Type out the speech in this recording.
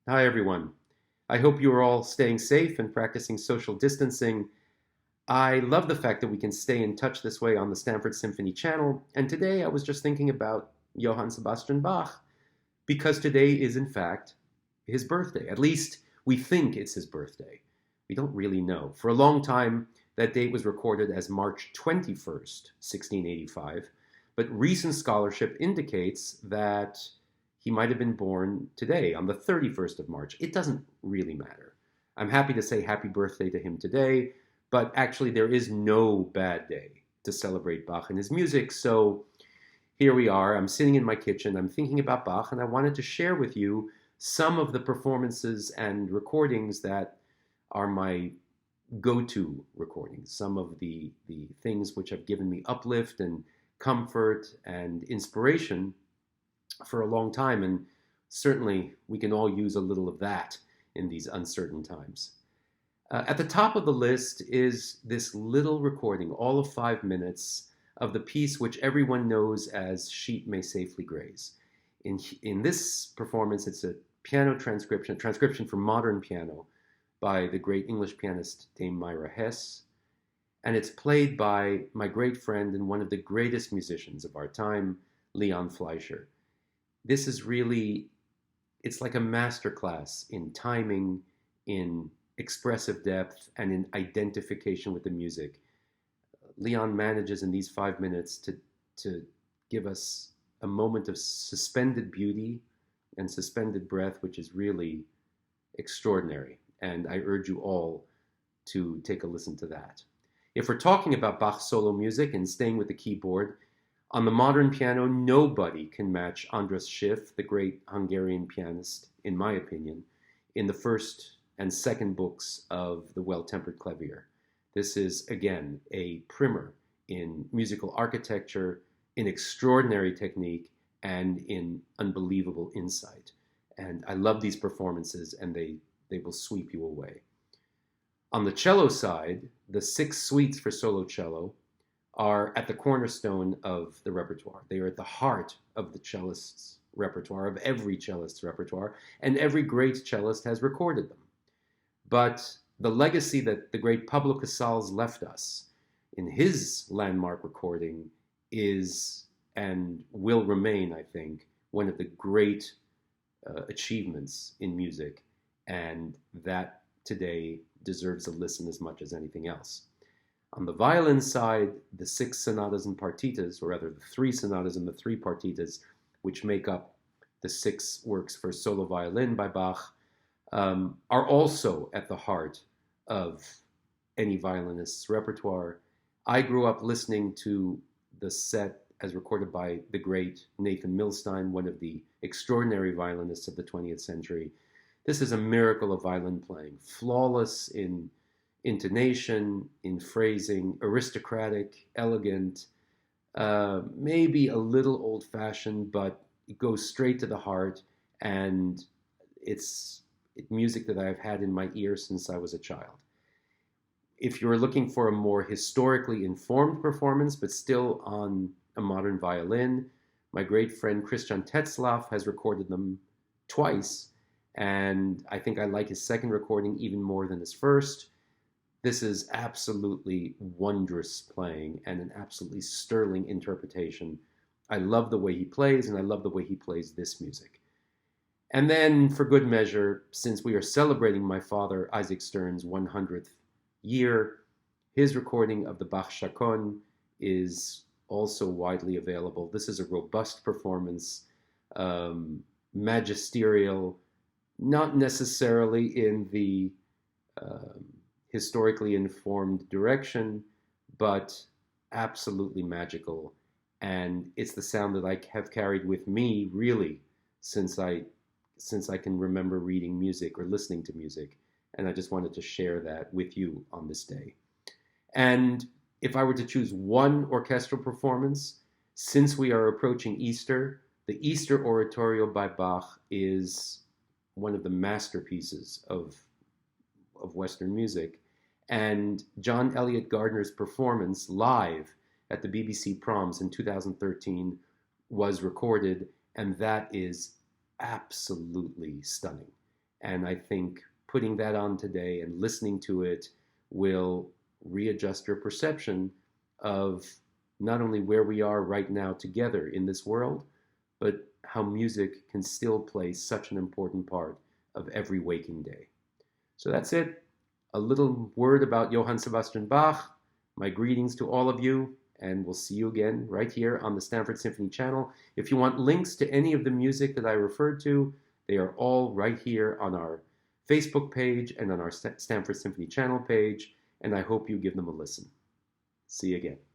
Hi, everyone. I hope you are all staying safe and practicing social distancing. I love the fact that we can stay in touch this way on the Stanford Symphony Channel. And today I was just thinking about Johann Sebastian Bach because today is, in fact, his birthday. At least we think it's his birthday. We don't really know. For a long time, that date was recorded as March 21st, 1685. But recent scholarship indicates that he might have been born today, on the 31st of March. It doesn't really matter. I'm happy to say happy birthday to him today, but actually, there is no bad day to celebrate Bach and his music. So here we are. I'm sitting in my kitchen. I'm thinking about Bach, and I wanted to share with you some of the performances and recordings that are my go-to recordings, some of the things which have given me uplift and comfort and inspiration for a long time. And certainly we can all use a little of that in these uncertain times. At the top of the list is this little recording, all of 5 minutes, of the piece which everyone knows as Sheep May Safely Graze. In this performance, it's a piano transcription, a transcription for modern piano by the great English pianist Dame Myra Hess. And it's played by my great friend and one of the greatest musicians of our time, Leon Fleischer. This is really, it's like a masterclass in timing, in expressive depth, and in identification with the music. Leon manages in these 5 minutes to give us a moment of suspended beauty and suspended breath, which is really extraordinary. And I urge you all to take a listen to that. If we're talking about Bach solo music and staying with the keyboard, on the modern piano, nobody can match Andras Schiff, the great Hungarian pianist, in my opinion, in the first and second books of The Well-Tempered Clavier. This is, again, a primer in musical architecture, in extraordinary technique, and in unbelievable insight. And I love these performances, and they will sweep you away. On the cello side, the 6 suites for solo cello are at the cornerstone of the repertoire. They are at the heart of the cellist's repertoire, of every cellist's repertoire, and every great cellist has recorded them. But the legacy that the great Pablo Casals left us in his landmark recording is and will remain, I think, one of the great achievements in music, and that today deserves a listen as much as anything else. On the violin side, the 6 sonatas and partitas, or rather the 3 sonatas and the 3 partitas, which make up the 6 works for solo violin by Bach, are also at the heart of any violinist's repertoire. I grew up listening to the set as recorded by the great Nathan Milstein, one of the extraordinary violinists of the 20th century. This is a miracle of violin playing, flawless in intonation, in phrasing, aristocratic, elegant, maybe a little old-fashioned, but it goes straight to the heart, and it's music that I've had in my ear since I was a child. If you're looking for a more historically informed performance, but still on a modern violin, my great friend Christian Tetzlaff has recorded them twice, and I think I like his second recording even more than his first. This is absolutely wondrous playing and an absolutely sterling interpretation. I love the way he plays, and I love the way he plays this music. And then, for good measure, since we are celebrating my father Isaac Stern's 100th year, his recording of the Bach Chaconne is also widely available. This is a robust performance, magisterial, not necessarily in the historically informed direction, but absolutely magical. And it's the sound that I have carried with me, really, since I can remember reading music or listening to music. And I just wanted to share that with you on this day. And if I were to choose one orchestral performance, since we are approaching Easter, the Easter Oratorio by Bach is one of the masterpieces of Western music. And John Elliott Gardner's performance live at the BBC Proms in 2013 was recorded, and that is absolutely stunning. And I think putting that on today and listening to it will readjust your perception of not only where we are right now together in this world, but how music can still play such an important part of every waking day. So that's it. A little word about Johann Sebastian Bach. My greetings to all of you, and we'll see you again right here on the Stanford Symphony channel. If you want links to any of the music that I referred to, they are all right here on our Facebook page and on our Stanford Symphony channel page, and I hope you give them a listen. See you again.